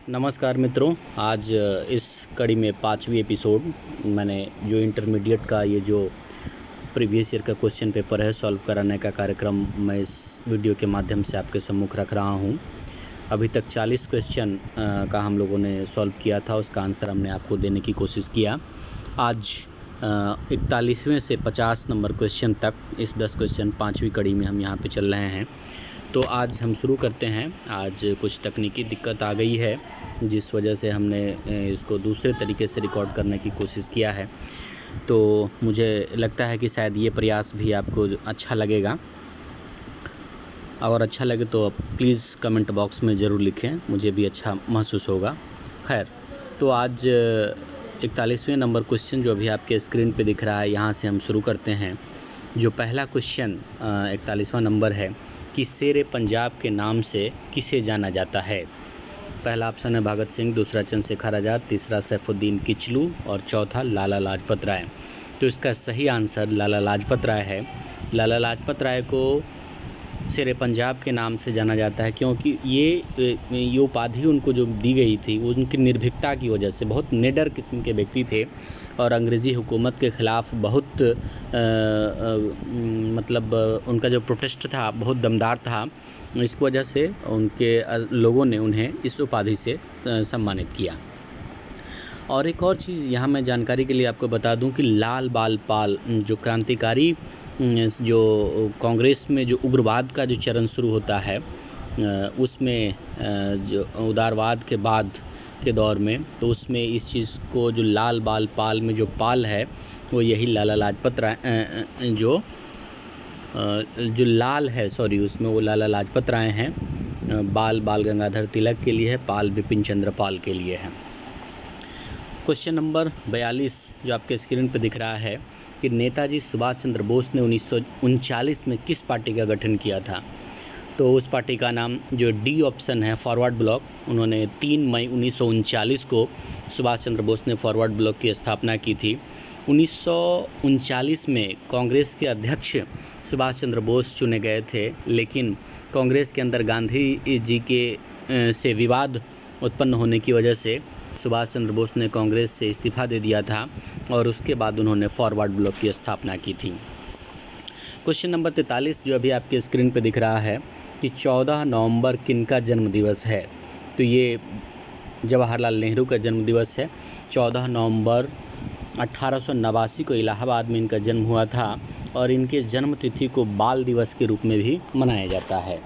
नमस्कार मित्रों, आज इस कड़ी में 5वीं एपिसोड मैंने जो इंटरमीडिएट का ये जो प्रीवियस ईयर का क्वेश्चन पेपर है सॉल्व कराने का कार्यक्रम मैं इस वीडियो के माध्यम से आपके सम्मुख रख रहा हूँ। अभी तक 40 क्वेश्चन का हम लोगों ने सॉल्व किया था, उसका आंसर हमने आपको देने की कोशिश किया। आज 41वें से 50 नंबर क्वेश्चन तक इस 10 क्वेश्चन 5वीं कड़ी में हम यहाँ पे चल रहे हैं। तो आज हम शुरू करते हैं। आज कुछ तकनीकी दिक्कत आ गई है जिस वजह से हमने इसको दूसरे तरीके से रिकॉर्ड करने की कोशिश किया है। तो मुझे लगता है कि शायद ये प्रयास भी आपको अच्छा लगेगा। अगर अच्छा लगे तो आप प्लीज़ कमेंट बॉक्स में ज़रूर लिखें, मुझे भी अच्छा महसूस होगा। खैर, तो आज 41वें नंबर क्वेश्चन जो अभी आपके स्क्रीन पे दिख रहा है, यहाँ से हम शुरू करते हैं। जो पहला क्वेश्चन 41वां नंबर है कि शेर पंजाब के नाम से किसे जाना जाता है। पहला ऑप्शन है भगत सिंह, दूसरा चंद्रशेखर आज़ाद, तीसरा सैफुद्दीन किचलू और चौथा लाला लाजपत राय। तो इसका सही आंसर लाला लाजपत राय है। लाला लाजपत राय को शेर पंजाब के नाम से जाना जाता है क्योंकि ये उपाधि उनको जो दी गई थी वो उनकी निर्भीकता की वजह से, बहुत निडर किस्म के व्यक्ति थे और अंग्रेज़ी हुकूमत के ख़िलाफ़ बहुत उनका जो प्रोटेस्ट था बहुत दमदार था। इस वजह से उनके लोगों ने उन्हें इस उपाधि से सम्मानित किया। और एक और चीज़ यहाँ मैं जानकारी के लिए आपको बता दूं कि लाल बाल पाल जो क्रांतिकारी जो कांग्रेस में जो उग्रवाद का जो चरण शुरू होता है उसमें जो उदारवाद के बाद के दौर में, तो उसमें इस चीज़ को जो लाल बाल पाल में जो पाल है वो यही लाला लाजपत राय जो लाल है उसमें वो लाला लाजपत राय हैं। बाल गंगाधर तिलक के लिए है, पाल बिपिन चंद्र पाल के लिए है। क्वेश्चन नंबर 42 जो आपके स्क्रीन पर दिख रहा है कि नेताजी सुभाष चंद्र बोस ने 1939 में किस पार्टी का गठन किया था। तो उस पार्टी का नाम जो डी ऑप्शन है फॉरवर्ड ब्लॉक। उन्होंने 3 मई 1939 को सुभाष चंद्र बोस ने फॉरवर्ड ब्लॉक की स्थापना की थी। 1939 में कांग्रेस के अध्यक्ष सुभाष चंद्र बोस चुने गए थे, लेकिन कांग्रेस के अंदर गांधी जी के से विवाद उत्पन्न होने की वजह से सुभाष चंद्र बोस ने कांग्रेस से इस्तीफा दे दिया था और उसके बाद उन्होंने फॉरवर्ड ब्लॉक की स्थापना की थी। क्वेश्चन नंबर 43 जो अभी आपके स्क्रीन पर दिख रहा है कि 14 नवंबर किनका जन्म दिवस है। तो ये जवाहरलाल नेहरू का जन्म दिवस है। 14 नवंबर 1889 को इलाहाबाद में इनका जन्म हुआ था और इनके जन्म तिथि को बाल दिवस के रूप में भी मनाया जाता है।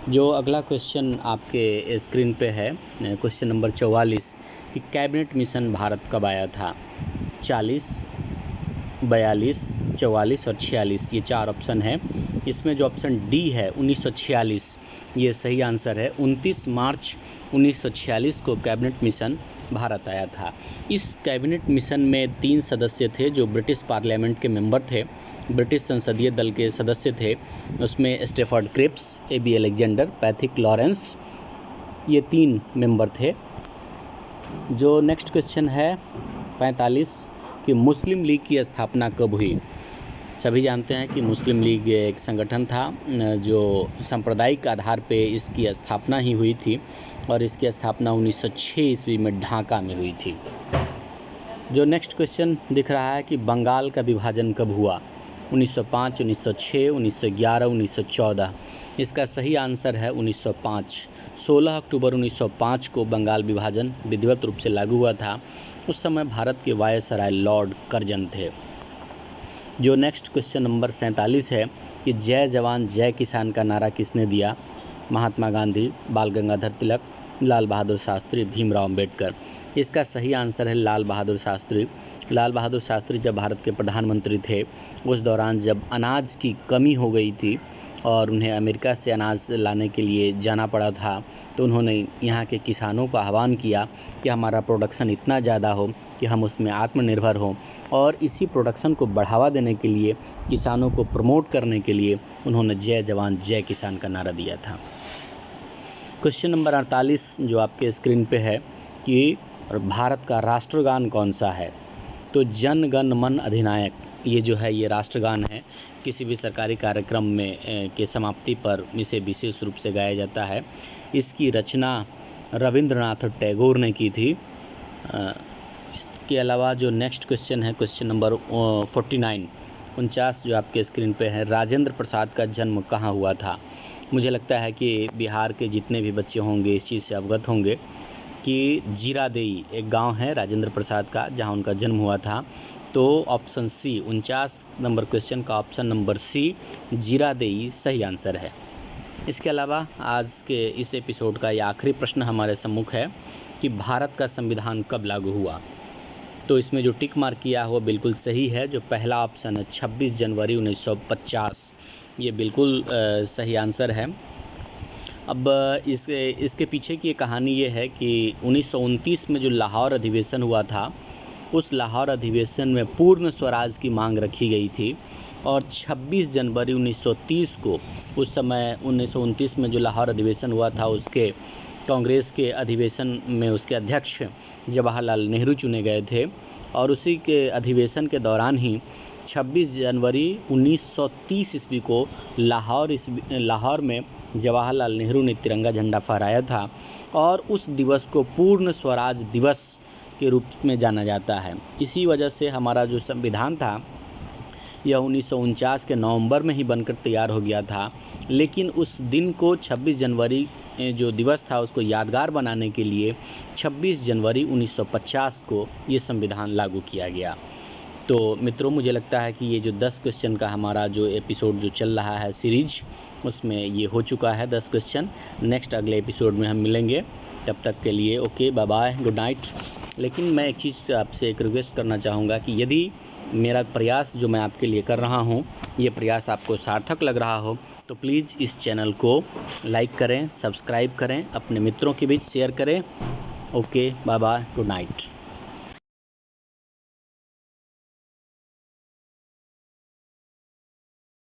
जो अगला क्वेश्चन आपके स्क्रीन पे है, क्वेश्चन नंबर 44 कि कैबिनेट मिशन भारत कब आया था। 40, 42, 44 और 46 ये 4 ऑप्शन है। इसमें जो ऑप्शन डी है 1946 ये सही आंसर है। 29 मार्च 1946 को कैबिनेट मिशन भारत आया था। इस कैबिनेट मिशन में 3 सदस्य थे जो ब्रिटिश पार्लियामेंट के मेंबर थे, ब्रिटिश संसदीय दल के सदस्य थे। उसमें Stafford Cripps, A B. Alexander, Pethick Lawrence, ये 3 मेंबर थे। जो नेक्स्ट क्वेश्चन है 45 कि मुस्लिम लीग की स्थापना कब हुई। सभी जानते हैं कि मुस्लिम लीग एक संगठन था जो सांप्रदायिक आधार पे इसकी स्थापना ही हुई थी और इसकी स्थापना 1906 ईस्वी में ढाका में हुई थी। जो नेक्स्ट क्वेश्चन दिख रहा है कि बंगाल का विभाजन कब हुआ। 1905, 1906, 1911, 1914। इसका सही आंसर है 1905। 16 अक्टूबर 1905 को बंगाल विभाजन विधिवत रूप से लागू हुआ था। उस समय भारत के वायसराय लॉर्ड कर्जन थे। जो नेक्स्ट क्वेश्चन नंबर 47 है कि जय जवान जय किसान का नारा किसने दिया। महात्मा गांधी, बाल गंगाधर तिलक, लाल बहादुर शास्त्री, भीमराव अम्बेडकर। इसका सही आंसर है लाल बहादुर शास्त्री। लाल बहादुर शास्त्री जब भारत के प्रधानमंत्री थे उस दौरान जब अनाज की कमी हो गई थी और उन्हें अमेरिका से अनाज लाने के लिए जाना पड़ा था, तो उन्होंने यहाँ के किसानों का आह्वान किया कि हमारा प्रोडक्शन इतना ज़्यादा हो कि हम उसमें आत्मनिर्भर हों, और इसी प्रोडक्शन को बढ़ावा देने के लिए, किसानों को प्रमोट करने के लिए उन्होंने जय जवान जय किसान का नारा दिया था। क्वेश्चन नंबर 48 जो आपके स्क्रीन पे है कि भारत का राष्ट्रगान कौन सा है। तो जन गण मन अधिनायक ये जो है ये राष्ट्रगान है। किसी भी सरकारी कार्यक्रम में के समाप्ति पर इसे विशेष रूप से गाया जाता है। इसकी रचना रविंद्रनाथ टैगोर ने की थी। इसके अलावा जो नेक्स्ट क्वेश्चन है, क्वेश्चन नंबर 49 जो आपके स्क्रीन पे है, राजेंद्र प्रसाद का जन्म कहाँ हुआ था? मुझे लगता है कि बिहार के जितने भी बच्चे होंगे इस चीज़ से अवगत होंगे कि जीरादेई एक गांव है राजेंद्र प्रसाद का, जहां उनका जन्म हुआ था। तो ऑप्शन सी, 49 नंबर क्वेश्चन का ऑप्शन नंबर सी, जीरादेई सही आंसर है। इसके अलावा आज के इस एपिसोड का ये आखिरी प्रश्न हमारे सम्मुख है कि भारत का संविधान कब लागू हुआ? तो इसमें जो टिक मार्क किया हुआ बिल्कुल सही है। जो पहला ऑप्शन है 26 जनवरी 1950, ये बिल्कुल सही आंसर है। अब इसके पीछे की कहानी ये है कि 1929 में जो लाहौर अधिवेशन हुआ था, उस लाहौर अधिवेशन में पूर्ण स्वराज की मांग रखी गई थी और 26 जनवरी 1930 को, उस समय 1929 में जो लाहौर अधिवेशन हुआ था, उसके कांग्रेस के अधिवेशन में उसके अध्यक्ष जवाहरलाल नेहरू चुने गए थे और उसी के अधिवेशन के दौरान ही 26 जनवरी 1930 ईस्वी को लाहौर में जवाहरलाल नेहरू ने तिरंगा झंडा फहराया था और उस दिवस को पूर्ण स्वराज दिवस के रूप में जाना जाता है। इसी वजह से हमारा जो संविधान था यह 1949 के नवंबर में ही बनकर तैयार हो गया था, लेकिन उस दिन को 26 जनवरी जो दिवस था उसको यादगार बनाने के लिए 26 जनवरी 1950 को ये संविधान लागू किया गया। तो मित्रों, मुझे लगता है कि ये जो 10 क्वेश्चन का हमारा जो एपिसोड जो चल रहा है सीरीज, उसमें ये हो चुका है 10 क्वेश्चन। नेक्स्ट अगले एपिसोड में हम मिलेंगे, तब तक के लिए okay, bye bye, good night. लेकिन मैं एक चीज़ आपसे एक रिक्वेस्ट करना चाहूँगा कि यदि मेरा प्रयास जो मैं आपके लिए कर रहा हूँ, ये प्रयास आपको सार्थक लग रहा हो तो प्लीज़ इस चैनल को लाइक करें, सब्सक्राइब करें, अपने मित्रों के बीच शेयर करें। Okay, bye bye, good night.